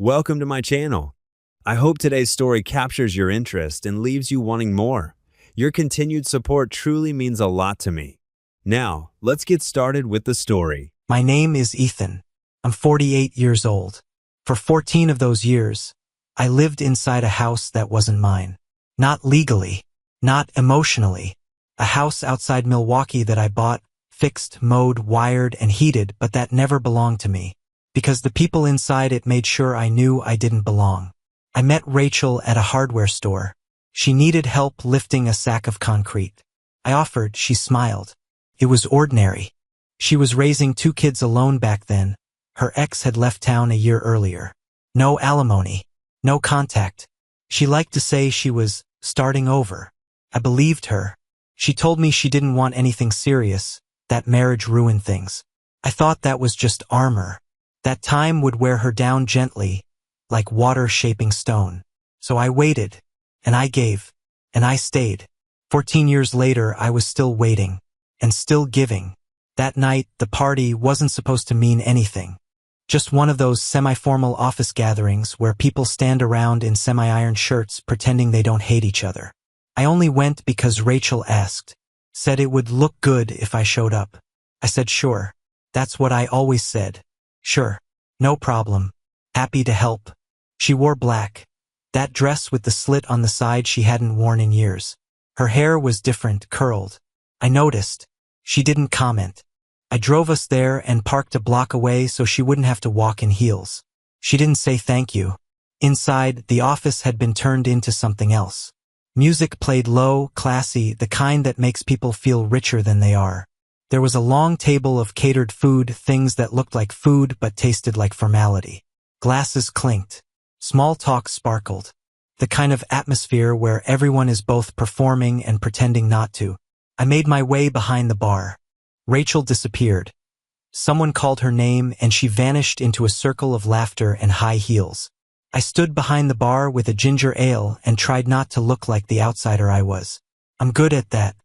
Welcome to my channel. I hope today's story captures your interest and leaves you wanting more. Your continued support truly means a lot to me. Now, let's get started with the story. My name is Ethan. I'm 48 years old. For 14 of those years, I lived inside a house that wasn't mine. Not legally, not emotionally. A house outside Milwaukee that I bought, fixed, mowed, wired, and heated, but that never belonged to me. Because the people inside it made sure I knew I didn't belong. I met Rachel at a hardware store. She needed help lifting a sack of concrete. I offered, she smiled. It was ordinary. She was raising 2 kids alone back then. Her ex had left town a year earlier. No alimony. No contact. She liked to say she was starting over. I believed her. She told me she didn't want anything serious, that marriage ruined things. I thought that was just armor. That time would wear her down gently, like water shaping stone. So I waited, and I gave, and I stayed. 14 years later, I was still waiting, and still giving. That night, the party wasn't supposed to mean anything. Just one of those semi-formal office gatherings where people stand around in semi-iron shirts pretending they don't hate each other. I only went because Rachel asked, said it would look good if I showed up. I said sure. That's what I always said. Sure. No problem. Happy to help. She wore black. That dress with the slit on the side she hadn't worn in years. Her hair was different, curled. I noticed. She didn't comment. I drove us there and parked a block away so she wouldn't have to walk in heels. She didn't say thank you. Inside, the office had been turned into something else. Music played low, classy, the kind that makes people feel richer than they are. There was a long table of catered food, things that looked like food but tasted like formality. Glasses clinked. Small talk sparkled. The kind of atmosphere where everyone is both performing and pretending not to. I made my way behind the bar. Rachel disappeared. Someone called her name and she vanished into a circle of laughter and high heels. I stood behind the bar with a ginger ale and tried not to look like the outsider I was. I'm good at that.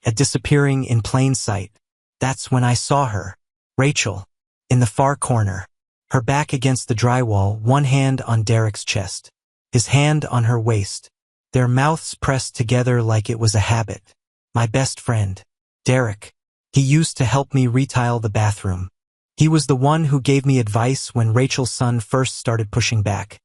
At disappearing in plain sight. That's when I saw her. Rachel. In the far corner. Her back against the drywall, one hand on Derek's chest. His hand on her waist. Their mouths pressed together like it was a habit. My best friend. Derek. He used to help me retile the bathroom. He was the one who gave me advice when Rachel's son first started pushing back.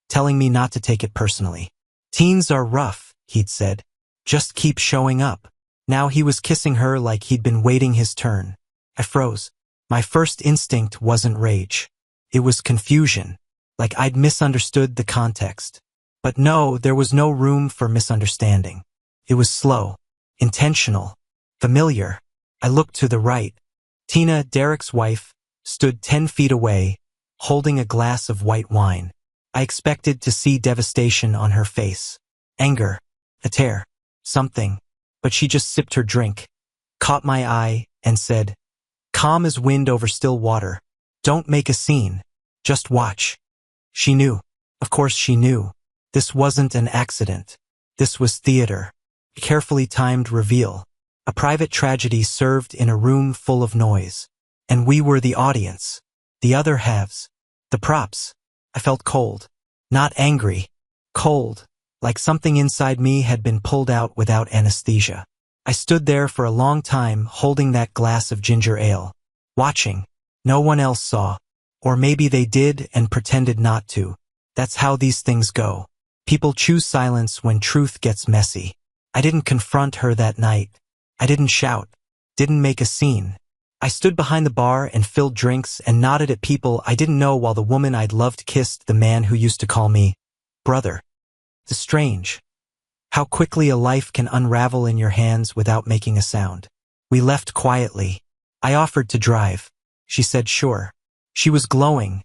Telling me not to take it personally. Teens are rough, he'd said. Just keep showing up. Now he was kissing her like he'd been waiting his turn. I froze. My first instinct wasn't rage. It was confusion. Like I'd misunderstood the context. But no, there was no room for misunderstanding. It was slow. Intentional. Familiar. I looked to the right. Tina, Derek's wife, stood 10 feet away, holding a glass of white wine. I expected to see devastation on her face. Anger. A tear. Something. But she just sipped her drink, caught my eye, and said, calm as wind over still water. Don't make a scene. Just watch. She knew. Of course she knew. This wasn't an accident. This was theater. A carefully timed reveal. A private tragedy served in a room full of noise. And we were the audience. The other halves. The props. I felt cold. Not angry. Cold. Like something inside me had been pulled out without anesthesia. I stood there for a long time holding that glass of ginger ale. Watching. No one else saw. Or maybe they did and pretended not to. That's how these things go. People choose silence when truth gets messy. I didn't confront her that night. I didn't shout. Didn't make a scene. I stood behind the bar and filled drinks and nodded at people I didn't know while the woman I'd loved kissed the man who used to call me brother. The strange. How quickly a life can unravel in your hands without making a sound. We left quietly. I offered to drive. She said sure. She was glowing,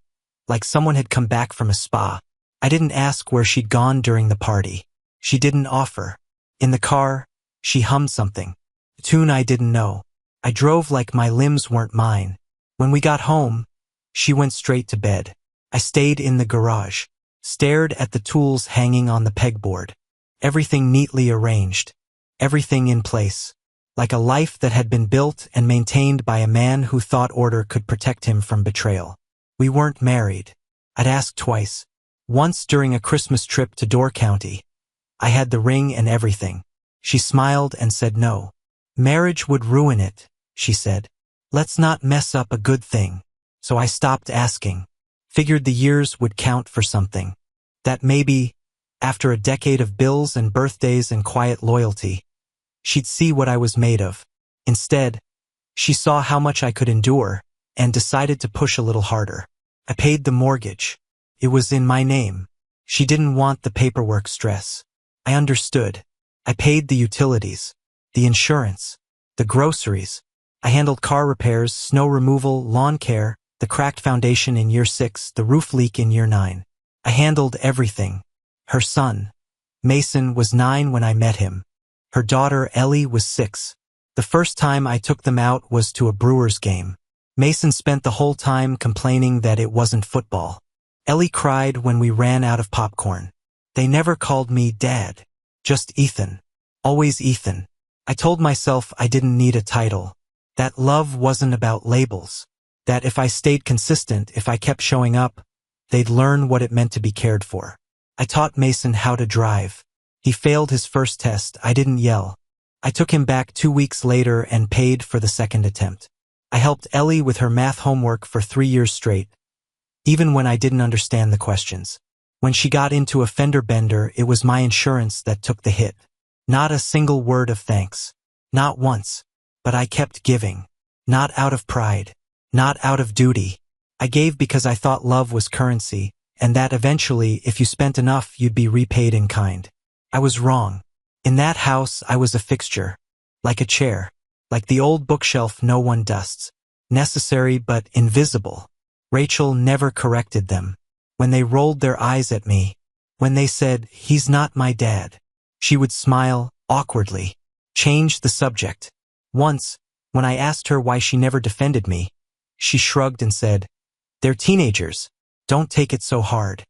like someone had come back from a spa. I didn't ask where she'd gone during the party. She didn't offer. In the car, she hummed something. A tune I didn't know. I drove like my limbs weren't mine. When we got home, she went straight to bed. I stayed in the garage. Stared at the tools hanging on the pegboard. Everything neatly arranged. Everything in place. Like a life that had been built and maintained by a man who thought order could protect him from betrayal. We weren't married. I'd asked twice. Once during a Christmas trip to Door County, I had the ring and everything. She smiled and said no. Marriage would ruin it, she said. Let's not mess up a good thing. So I stopped asking. Figured the years would count for something. That maybe, after a decade of bills and birthdays and quiet loyalty, she'd see what I was made of. Instead, she saw how much I could endure and decided to push a little harder. I paid the mortgage. It was in my name. She didn't want the paperwork stress. I understood. I paid the utilities, the insurance, the groceries. I handled car repairs, snow removal, lawn care, the cracked foundation in year 6, the roof leak in year 9. I handled everything. Her son, Mason, was 9 when I met him. Her daughter, Ellie, was 6. The first time I took them out was to a Brewers game. Mason spent the whole time complaining that it wasn't football. Ellie cried when we ran out of popcorn. They never called me Dad. Just Ethan. Always Ethan. I told myself I didn't need a title. That love wasn't about labels. That if I stayed consistent, if I kept showing up, they'd learn what it meant to be cared for. I taught Mason how to drive. He failed his first test. I didn't yell. I took him back 2 weeks later and paid for the second attempt. I helped Ellie with her math homework for 3 years straight, even when I didn't understand the questions. When she got into a fender bender, it was my insurance that took the hit. Not a single word of thanks. Not once. But I kept giving. Not out of pride. Not out of duty. I gave because I thought love was currency, and that eventually, if you spent enough, you'd be repaid in kind. I was wrong. In that house, I was a fixture. Like a chair. Like the old bookshelf no one dusts. Necessary but invisible. Rachel never corrected them. When they rolled their eyes at me, when they said, "He's not my dad," she would smile, awkwardly, change the subject. Once, when I asked her why she never defended me, she shrugged and said, "They're teenagers. Don't take it so hard."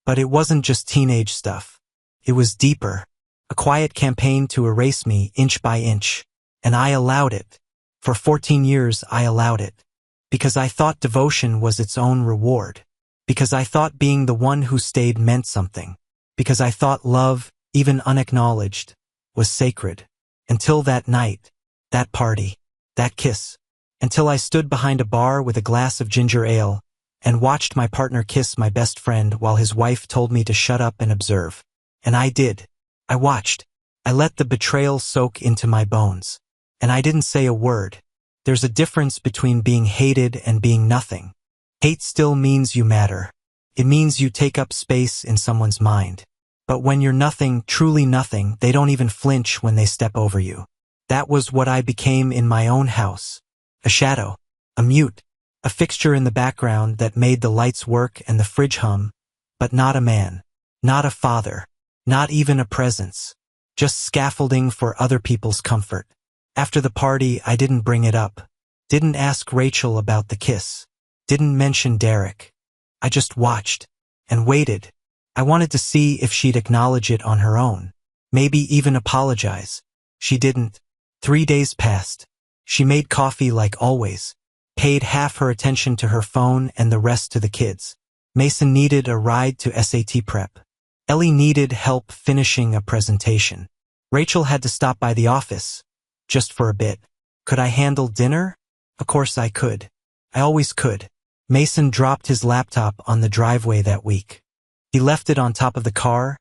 But it wasn't just teenage stuff. It was deeper. A quiet campaign to erase me inch by inch. And I allowed it. For 14 years, I allowed it. Because I thought devotion was its own reward. Because I thought being the one who stayed meant something. Because I thought love, even unacknowledged, was sacred. Until that night, that party, that kiss. Until I stood behind a bar with a glass of ginger ale and watched my partner kiss my best friend while his wife told me to shut up and observe. And I did. I watched. I let the betrayal soak into my bones. And I didn't say a word. There's a difference between being hated and being nothing. Hate still means you matter. It means you take up space in someone's mind. But when you're nothing, truly nothing, they don't even flinch when they step over you. That was what I became in my own house. A shadow. A mute. A fixture in the background that made the lights work and the fridge hum. But not a man. Not a father. Not even a presence. Just scaffolding for other people's comfort. After the party, I didn't bring it up. Didn't ask Rachel about the kiss. Didn't mention Derek. I just watched. And waited. I wanted to see if she'd acknowledge it on her own. Maybe even apologize. She didn't. 3 days passed. She made coffee like always. Paid half her attention to her phone and the rest to the kids. Mason needed a ride to SAT prep. Ellie needed help finishing a presentation. Rachel had to stop by the office. Just for a bit. Could I handle dinner? Of course I could. I always could. Mason dropped his laptop on the driveway that week. He left it on top of the car,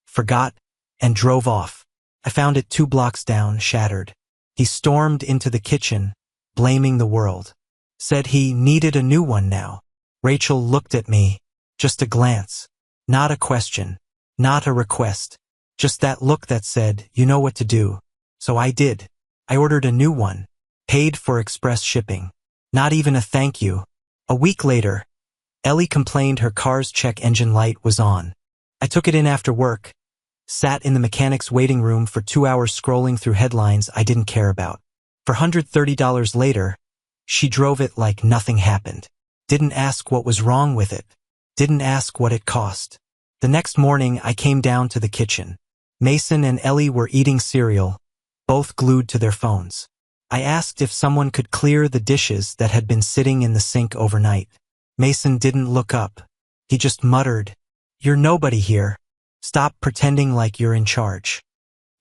forgot, and drove off. I found it 2 blocks down, shattered. He stormed into the kitchen, blaming the world. Said he needed a new one now. Rachel looked at me. Just a glance. Not a question. Not a request. Just that look that said, "You know what to do." So I did. I ordered a new one. Paid for express shipping. Not even a thank you. A week later, Ellie complained her car's check engine light was on. I took it in after work. Sat in the mechanic's waiting room for 2 hours scrolling through headlines I didn't care about. For $130 later, she drove it like nothing happened. Didn't ask what was wrong with it. Didn't ask what it cost. The next morning, I came down to the kitchen. Mason and Ellie were eating cereal, both glued to their phones. I asked if someone could clear the dishes that had been sitting in the sink overnight. Mason didn't look up. He just muttered, You're nobody here. Stop pretending like you're in charge.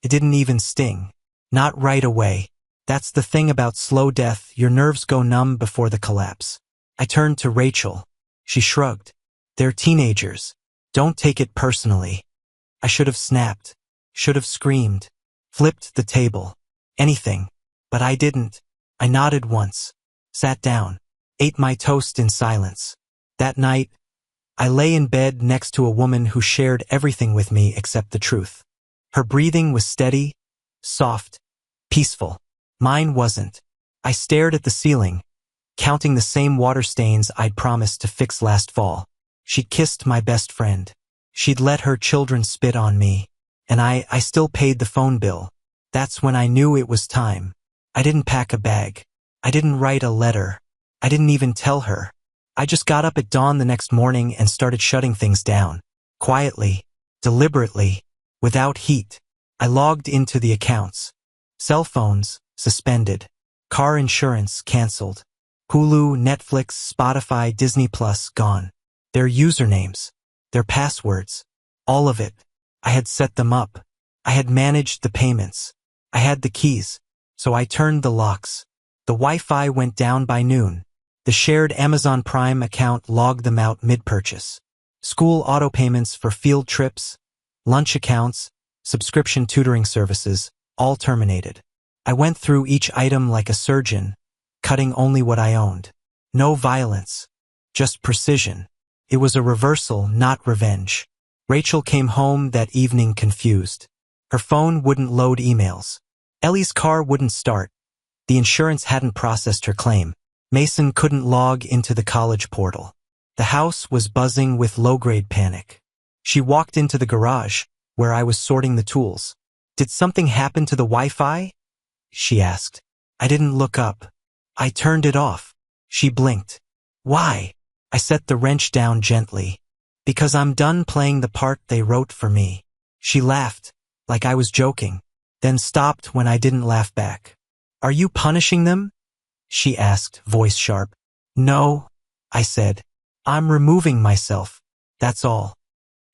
It didn't even sting. Not right away. That's the thing about slow death, your nerves go numb before the collapse. I turned to Rachel. She shrugged. They're teenagers. Don't take it personally. I should have snapped. Should have screamed. Flipped the table. Anything. But I didn't. I nodded once. Sat down. Ate my toast in silence. That night, I lay in bed next to a woman who shared everything with me except the truth. Her breathing was steady, soft, peaceful. Mine wasn't. I stared at the ceiling, counting the same water stains I'd promised to fix last fall. She'd kissed my best friend. She'd let her children spit on me. And I still paid the phone bill. That's when I knew it was time. I didn't pack a bag. I didn't write a letter. I didn't even tell her. I just got up at dawn the next morning and started shutting things down. Quietly, deliberately, without heat. I logged into the accounts. Cell phones, suspended. Car insurance, canceled. Hulu, Netflix, Spotify, Disney Plus, gone. Their usernames. Their passwords. All of it. I had set them up. I had managed the payments. I had the keys. So I turned the locks. The Wi-Fi went down by noon. The shared Amazon Prime account logged them out mid-purchase. School auto payments for field trips, lunch accounts, subscription tutoring services, all terminated. I went through each item like a surgeon, cutting only what I owned. No violence, just precision. It was a reversal, not revenge. Rachel came home that evening confused. Her phone wouldn't load emails. Ellie's car wouldn't start. The insurance hadn't processed her claim. Mason couldn't log into the college portal. The house was buzzing with low-grade panic. She walked into the garage, where I was sorting the tools. Did something happen to the Wi-Fi? She asked. I didn't look up. I turned it off. She blinked. Why? I set the wrench down gently. Because I'm done playing the part they wrote for me. She laughed, like I was joking, then stopped when I didn't laugh back. Are you punishing them? She asked, voice sharp. No, I said. I'm removing myself. That's all.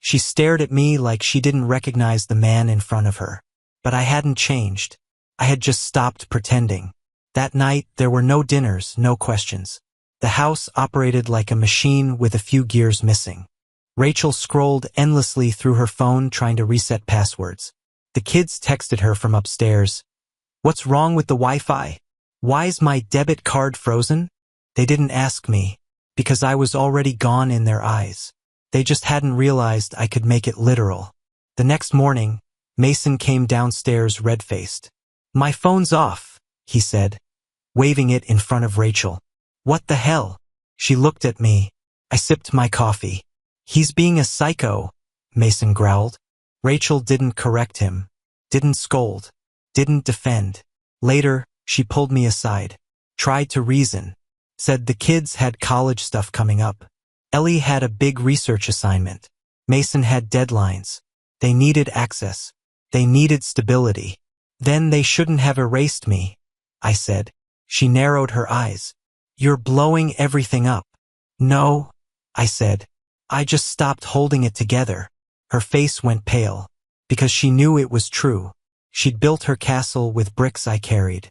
She stared at me like she didn't recognize the man in front of her. But I hadn't changed. I had just stopped pretending. That night, there were no dinners, no questions. The house operated like a machine with a few gears missing. Rachel scrolled endlessly through her phone trying to reset passwords. The kids texted her from upstairs. What's wrong with the Wi-Fi? Why's my debit card frozen? They didn't ask me, because I was already gone in their eyes. They just hadn't realized I could make it literal. The next morning, Mason came downstairs red-faced. My phone's off, he said, waving it in front of Rachel. What the hell? She looked at me. I sipped my coffee. He's being a psycho, Mason growled. Rachel didn't correct him, didn't scold, didn't defend. Later, she pulled me aside, tried to reason, said the kids had college stuff coming up. Ellie had a big research assignment. Mason had deadlines. They needed access. They needed stability. Then they shouldn't have erased me, I said. She narrowed her eyes. You're blowing everything up. No, I said. I just stopped holding it together. Her face went pale, because she knew it was true. She'd built her castle with bricks I carried,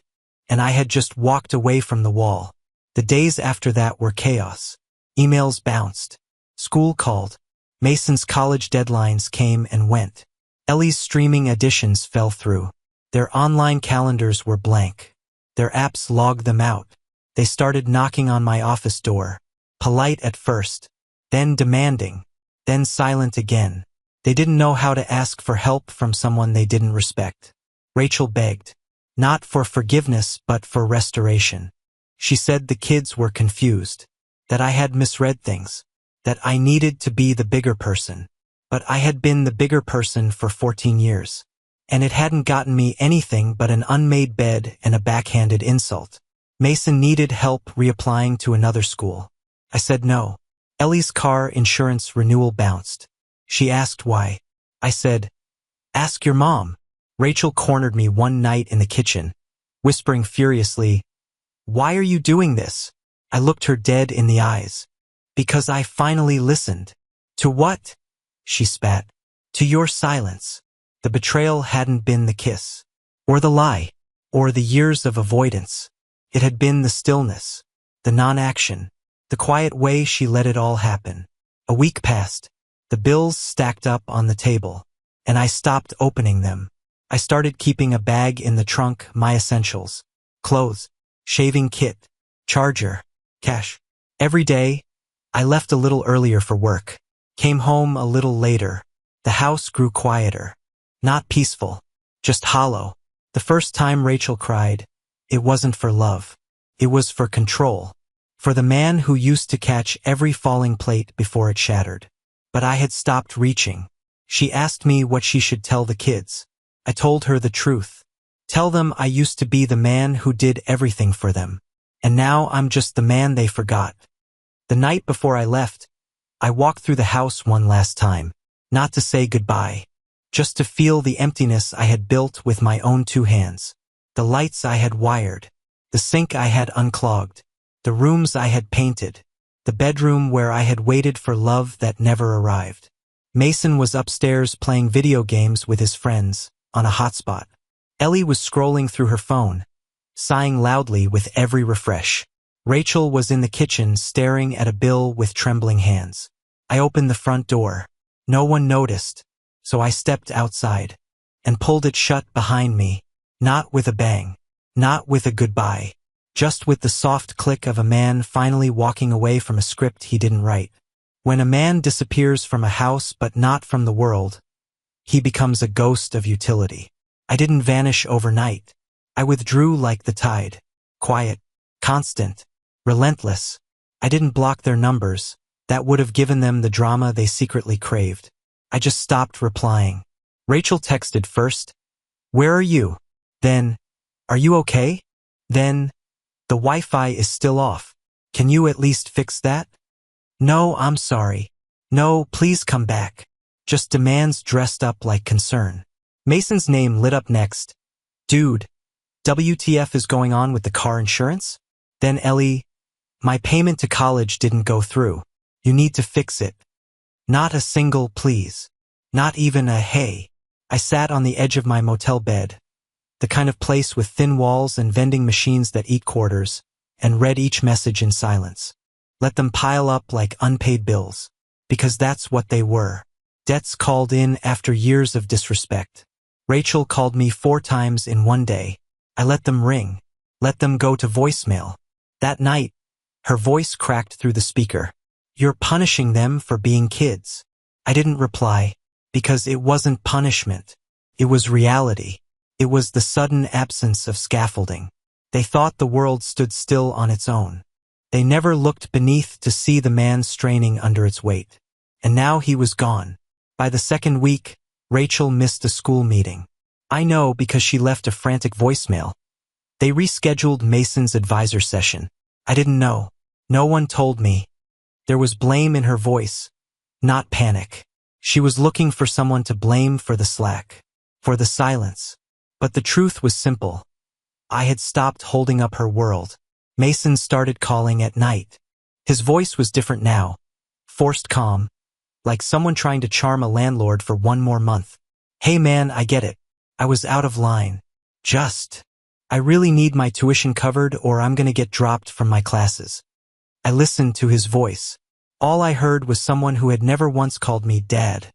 and I had just walked away from the wall. The days after that were chaos. Emails bounced. School called. Mason's college deadlines came and went. Ellie's streaming editions fell through. Their online calendars were blank. Their apps logged them out. They started knocking on my office door. Polite at first, then demanding, then silent again. They didn't know how to ask for help from someone they didn't respect. Rachel begged, not for forgiveness but for restoration. She said the kids were confused, that I had misread things, that I needed to be the bigger person. But I had been the bigger person for 14 years, and it hadn't gotten me anything but an unmade bed and a backhanded insult. Mason needed help reapplying to another school. I said no. Ellie's car insurance renewal bounced. She asked why. I said, ask your mom. Rachel cornered me one night in the kitchen, whispering furiously, why are you doing this? I looked her dead in the eyes. Because I finally listened. To what? she spat. To your silence. The betrayal hadn't been the kiss, or the lie, or the years of avoidance. It had been the stillness, the non-action, the quiet way she let it all happen. A week passed. The bills stacked up on the table, and I stopped opening them. I started keeping a bag in the trunk, my essentials, clothes, shaving kit, charger, cash. Every day, I left a little earlier for work, came home a little later. The house grew quieter. Not peaceful, just hollow. The first time Rachel cried, it wasn't for love. It was for control. For the man who used to catch every falling plate before it shattered. But I had stopped reaching. She asked me what she should tell the kids. I told her the truth. Tell them I used to be the man who did everything for them. And now I'm just the man they forgot. The night before I left, I walked through the house one last time, not to say goodbye, just to feel the emptiness I had built with my own 2 hands. The lights I had wired, the sink I had unclogged, the rooms I had painted, the bedroom where I had waited for love that never arrived. Mason was upstairs playing video games with his friends, on a hotspot. Ellie was scrolling through her phone, sighing loudly with every refresh. Rachel was in the kitchen staring at a bill with trembling hands. I opened the front door. No one noticed, so I stepped outside and pulled it shut behind me, not with a bang, not with a goodbye, just with the soft click of a man finally walking away from a script he didn't write. When a man disappears from a house but not from the world, he becomes a ghost of utility. I didn't vanish overnight. I withdrew like the tide, quiet, constant, relentless. I didn't block their numbers. That would have given them the drama they secretly craved. I just stopped replying. Rachel texted first, "Where are you?" Then, "Are you okay?" Then, "The Wi-Fi is still off. Can you at least fix that?" "No, I'm sorry. No, please come back." Just demands dressed up like concern. Mason's name lit up next. "Dude, WTF is going on with the car insurance?" Then Ellie, "My payment to college didn't go through. You need to fix it." Not a single please. Not even a hey. I sat on the edge of my motel bed, the kind of place with thin walls and vending machines that eat quarters, and read each message in silence. Let them pile up like unpaid bills. Because that's what they were. Debts called in after years of disrespect. Rachel called me 4 times in one day. I let them ring. Let them go to voicemail. That night, her voice cracked through the speaker. "You're punishing them for being kids." I didn't reply, because it wasn't punishment. It was reality. It was the sudden absence of scaffolding. They thought the world stood still on its own. They never looked beneath to see the man straining under its weight. And now he was gone. By the second week, Rachel missed a school meeting. I know because she left a frantic voicemail. They rescheduled Mason's advisor session. I didn't know. No one told me. There was blame in her voice, not panic. She was looking for someone to blame for the slack, for the silence. But the truth was simple. I had stopped holding up her world. Mason started calling at night. His voice was different now, forced calm, like someone trying to charm a landlord for 1 more month. "Hey man, I get it. I was out of line. I really need my tuition covered or I'm gonna get dropped from my classes." I listened to his voice. All I heard was someone who had never once called me dad,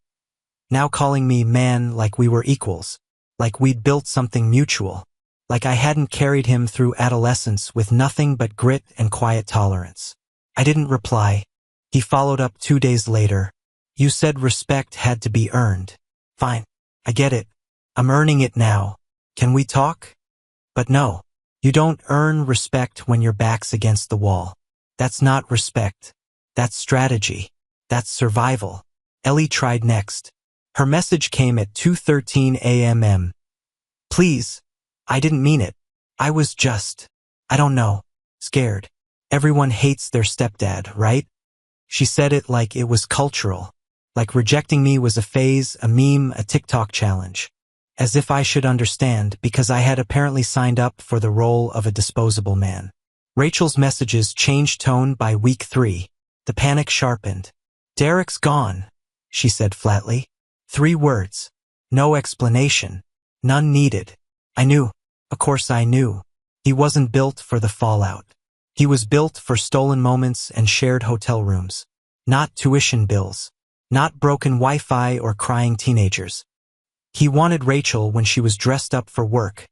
now calling me man like we were equals, like we'd built something mutual, like I hadn't carried him through adolescence with nothing but grit and quiet tolerance. I didn't reply. He followed up 2 days later. "You said respect had to be earned." "Fine. I get it. I'm earning it now. Can we talk?" But no, you don't earn respect when your back's against the wall. That's not respect. That's strategy. That's survival. Ellie tried next. Her message came at 2:13 a.m. "Please, I didn't mean it. I was just, I don't know, scared. Everyone hates their stepdad, right?" She said it like it was cultural, like rejecting me was a phase, a meme, a TikTok challenge. As if I should understand because I had apparently signed up for the role of a disposable man. Rachel's messages changed tone by week 3. The panic sharpened. "Derek's gone," she said flatly. 3 words. No explanation. None needed. I knew. Of course I knew. He wasn't built for the fallout. He was built for stolen moments and shared hotel rooms. Not tuition bills. Not broken Wi-Fi or crying teenagers. He wanted Rachel when she was dressed up for work,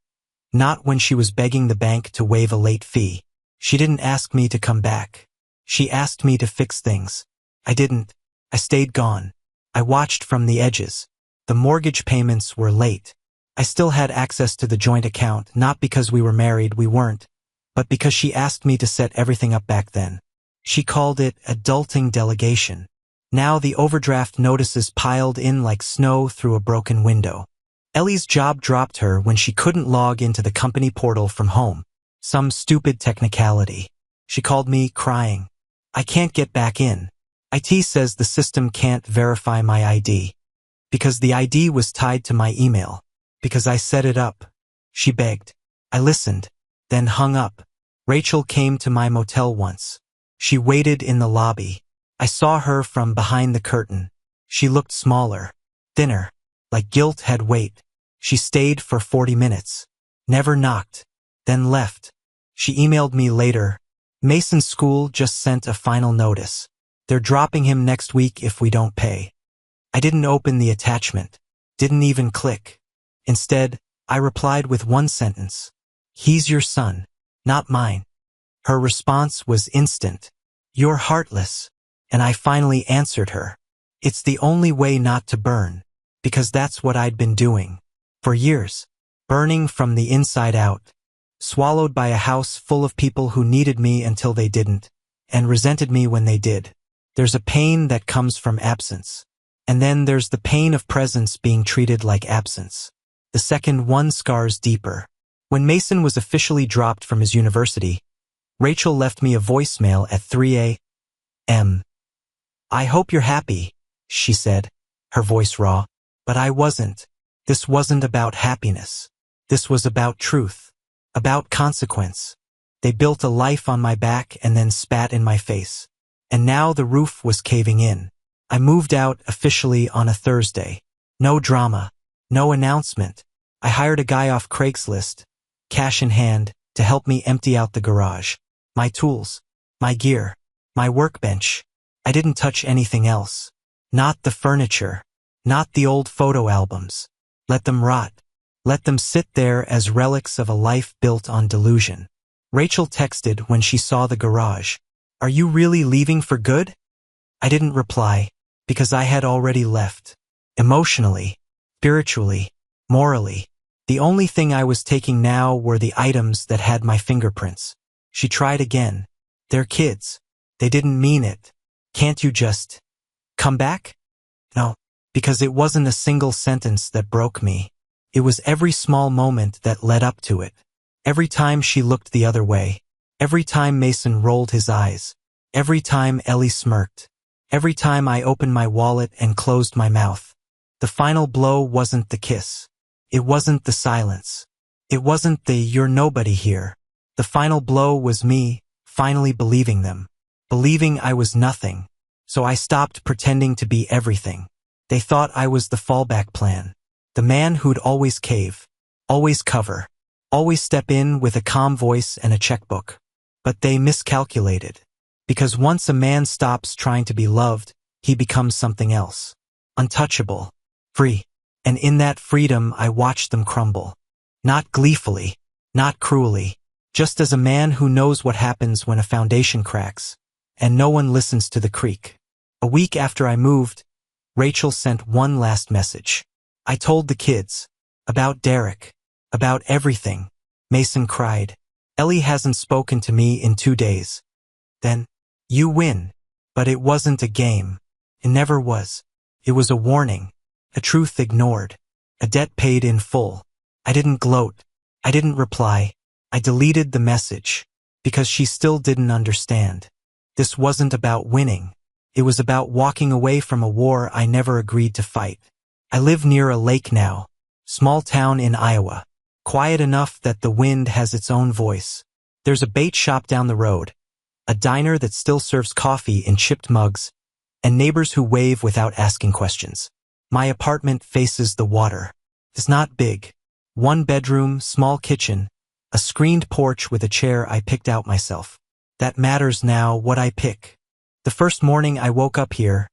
not when she was begging the bank to waive a late fee. She didn't ask me to come back. She asked me to fix things. I didn't. I stayed gone. I watched from the edges. The mortgage payments were late. I still had access to the joint account, not because we were married, we weren't, but because she asked me to set everything up back then. She called it adulting delegation. Now the overdraft notices piled in like snow through a broken window. Ellie's job dropped her when she couldn't log into the company portal from home. Some stupid technicality. She called me crying. I can't get back in. IT says the system can't verify my ID. Because the ID was tied to my email. Because I set it up. She begged. I listened, then hung up. Rachel came to my motel once. She waited in the lobby. I saw her from behind the curtain. She looked smaller, thinner, like guilt had weight. She stayed for 40 minutes. Never knocked. Then left. She emailed me later. Mason's school just sent a final notice. They're dropping him next week if we don't pay. I didn't open the attachment. Didn't even click. Instead, I replied with one sentence. He's your son, not mine. Her response was instant. You're heartless. And I finally answered her. It's the only way not to burn, because that's what I'd been doing. For years. Burning from the inside out. Swallowed by a house full of people who needed me until they didn't, and resented me when they did. There's a pain that comes from absence. And then there's the pain of presence being treated like absence. The second one scars deeper. When Mason was officially dropped from his university, Rachel left me a voicemail at 3 a.m. I hope you're happy, she said, her voice raw. But I wasn't. This wasn't about happiness. This was about truth. About consequence. They built a life on my back and then spat in my face. And now the roof was caving in. I moved out officially on a Thursday. No drama. No announcement. I hired a guy off Craigslist, cash in hand, to help me empty out the garage. My tools. My gear. My workbench. I didn't touch anything else. Not the furniture. Not the old photo albums. Let them rot. Let them sit there as relics of a life built on delusion. Rachel texted when she saw the garage. Are you really leaving for good? I didn't reply, because I had already left. Emotionally, spiritually, morally. The only thing I was taking now were the items that had my fingerprints. She tried again. They're kids. They didn't mean it. Can't you just come back? No, because it wasn't a single sentence that broke me. It was every small moment that led up to it. Every time she looked the other way. Every time Mason rolled his eyes. Every time Ellie smirked. Every time I opened my wallet and closed my mouth. The final blow wasn't the kiss. It wasn't the silence. It wasn't the "you're nobody here." The final blow was me, finally believing them. Believing I was nothing. So I stopped pretending to be everything. They thought I was the fallback plan. The man who'd always cave. Always cover. Always step in with a calm voice and a checkbook. But they miscalculated. Because once a man stops trying to be loved, he becomes something else. Untouchable. Free. And in that freedom I watched them crumble. Not gleefully. Not cruelly. Just as a man who knows what happens when a foundation cracks, and no one listens to the creak. A week after I moved, Rachel sent one last message. I told the kids. About Derek. About everything. Mason cried. Ellie hasn't spoken to me in 2 days. Then, you win. But it wasn't a game. It never was. It was a warning. A truth ignored. A debt paid in full. I didn't gloat. I didn't reply. I deleted the message. Because she still didn't understand. This wasn't about winning. It was about walking away from a war I never agreed to fight. I live near a lake now. Small town in Iowa. Quiet enough that the wind has its own voice. There's a bait shop down the road. A diner that still serves coffee in chipped mugs. and neighbors who wave without asking questions. My apartment faces the water. It's not big. One bedroom, small kitchen, a screened porch with a chair I picked out myself. That matters now, what I pick. The first morning I woke up here,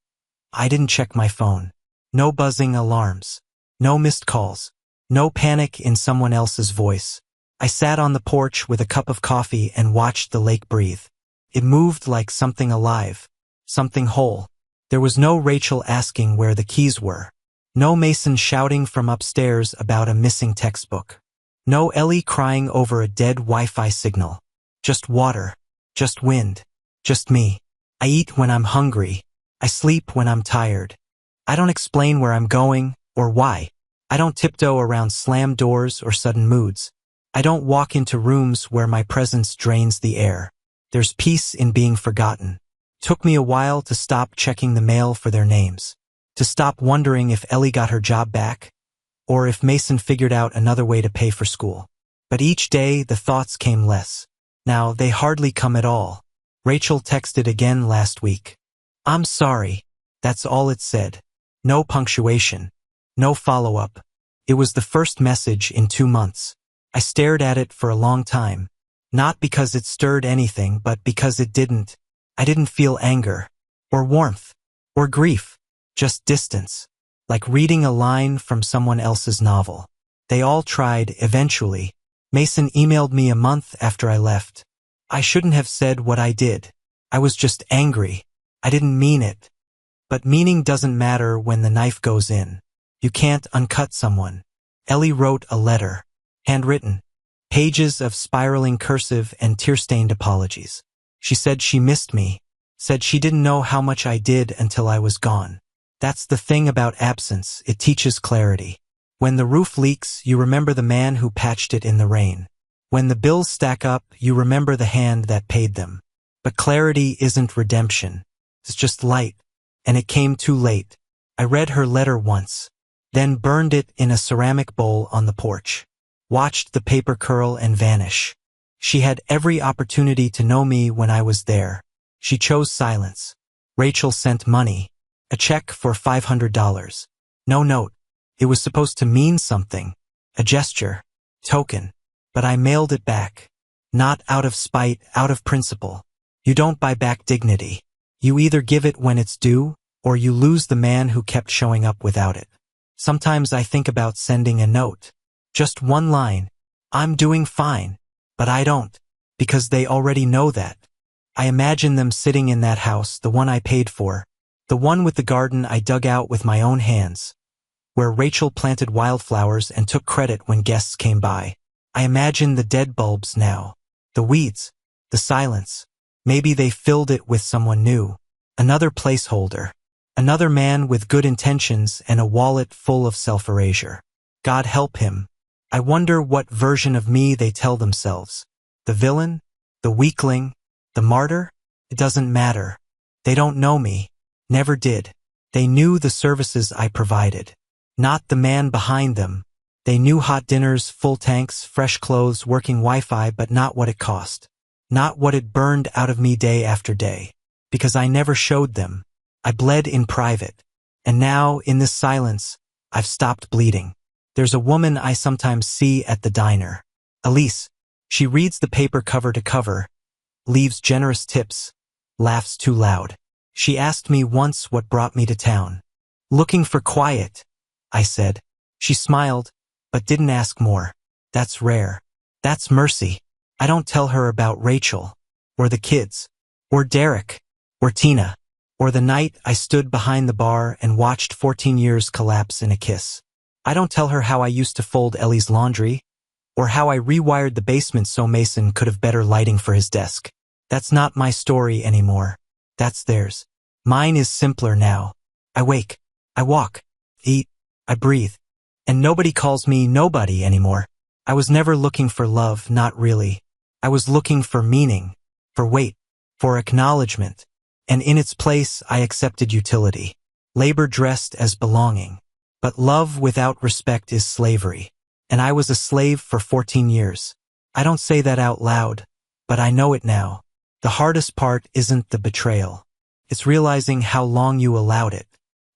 I didn't check my phone. No buzzing alarms. No missed calls. No panic in someone else's voice. I sat on the porch with a cup of coffee and watched the lake breathe. It moved like something alive. Something whole. There was no Rachel asking where the keys were. No Mason shouting from upstairs about a missing textbook. No Ellie crying over a dead Wi-Fi signal. Just water. Just wind. Just me. I eat when I'm hungry. I sleep when I'm tired. I don't explain where I'm going or why. I don't tiptoe around slammed doors or sudden moods. I don't walk into rooms where my presence drains the air. There's peace in being forgotten. Took me a while to stop checking the mail for their names. To stop wondering if Ellie got her job back, or if Mason figured out another way to pay for school. But each day the thoughts came less. Now they hardly come at all. Rachel texted again last week. I'm sorry. That's all it said. No punctuation. No follow-up. It was the first message in 2 months. I stared at it for a long time. Not because it stirred anything, but because it didn't. I didn't feel anger, or warmth, or grief. Just distance. Like reading a line from someone else's novel. They all tried, eventually. Mason emailed me a month after I left. I shouldn't have said what I did. I was just angry. I didn't mean it. But meaning doesn't matter when the knife goes in. You can't uncut someone. Ellie wrote a letter. Handwritten. Pages of spiraling cursive and tear-stained apologies. She said she missed me. Said she didn't know how much I did until I was gone. That's the thing about absence, it teaches clarity. When the roof leaks, you remember the man who patched it in the rain. When the bills stack up, you remember the hand that paid them. But clarity isn't redemption. It's just light. And it came too late. I read her letter once, then burned it in a ceramic bowl on the porch. Watched the paper curl and vanish. She had every opportunity to know me when I was there. She chose silence. Rachel sent money. A check for $500. No note. It was supposed to mean something. A gesture. Token. But I mailed it back. Not out of spite, out of principle. You don't buy back dignity. You either give it when it's due, or you lose the man who kept showing up without it. Sometimes I think about sending a note. Just one line. I'm doing fine. But I don't. Because they already know that. I imagine them sitting in that house, the one I paid for. The one with the garden I dug out with my own hands. Where Rachel planted wildflowers and took credit when guests came by. I imagine the dead bulbs now. The weeds. The silence. Maybe they filled it with someone new. Another placeholder. Another man with good intentions and a wallet full of self-erasure. God help him. I wonder what version of me they tell themselves. The villain? The weakling? The martyr? It doesn't matter. They don't know me. Never did. They knew the services I provided. Not the man behind them. They knew hot dinners, full tanks, fresh clothes, working Wi-Fi, but not what it cost. Not what it burned out of me day after day. Because I never showed them. I bled in private. And now, in this silence, I've stopped bleeding. There's a woman I sometimes see at the diner. Elise. She reads the paper cover to cover, leaves generous tips, laughs too loud. She asked me once what brought me to town. Looking for quiet, I said. She smiled, but didn't ask more. That's rare. That's mercy. I don't tell her about Rachel, or the kids, or Derek, or Tina, or the night I stood behind the bar and watched 14 years collapse in a kiss. I don't tell her how I used to fold Ellie's laundry, or how I rewired the basement so Mason could have better lighting for his desk. That's not my story anymore. That's theirs. Mine is simpler now. I wake. I walk. Eat. I breathe. And nobody calls me nobody anymore. I was never looking for love, not really. I was looking for meaning, for weight, for acknowledgement. And in its place, I accepted utility. Labor dressed as belonging. But love without respect is slavery. And I was a slave for 14 years. I don't say that out loud, but I know it now. The hardest part isn't the betrayal. It's realizing how long you allowed it,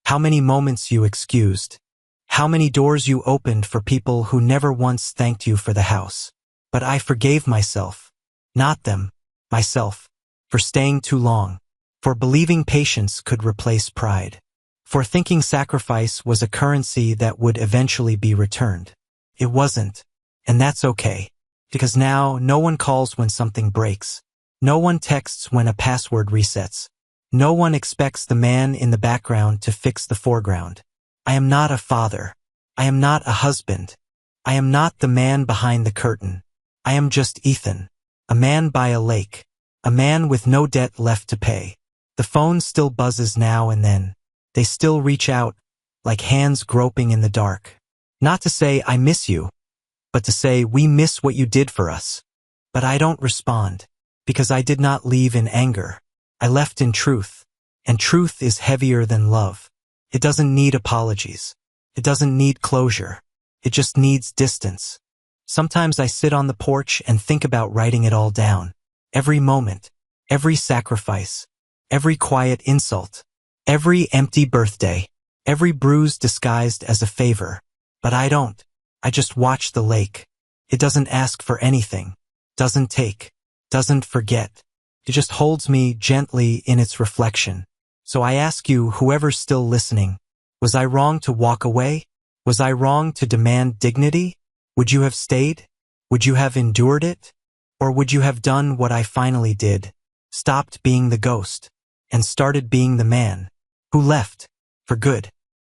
how many moments you excused, how many doors you opened for people who never once thanked you for the house. But I forgave myself, not them, myself, for staying too long, for believing patience could replace pride, for thinking sacrifice was a currency that would eventually be returned. It wasn't, and that's okay, because now no one calls when something breaks. No one texts when a password resets. No one expects the man in the background to fix the foreground. I am not a father. I am not a husband. I am not the man behind the curtain. I am just Ethan, a man by a lake, a man with no debt left to pay. The phone still buzzes now and then. They still reach out, like hands groping in the dark. Not to say I miss you, but to say we miss what you did for us. But I don't respond, because I did not leave in anger. I left in truth, and truth is heavier than love. It doesn't need apologies. It doesn't need closure. It just needs distance. Sometimes I sit on the porch and think about writing it all down. Every moment, every sacrifice, every quiet insult, every empty birthday, every bruise disguised as a favor. But I don't. I just watch the lake. It doesn't ask for anything, doesn't take, doesn't forget. It just holds me gently in its reflection. So I ask you, whoever's still listening, was I wrong to walk away? Was I wrong to demand dignity? Would you have stayed? Would you have endured it? Or would you have done what I finally did, stopped being the ghost, and started being the man who left for good?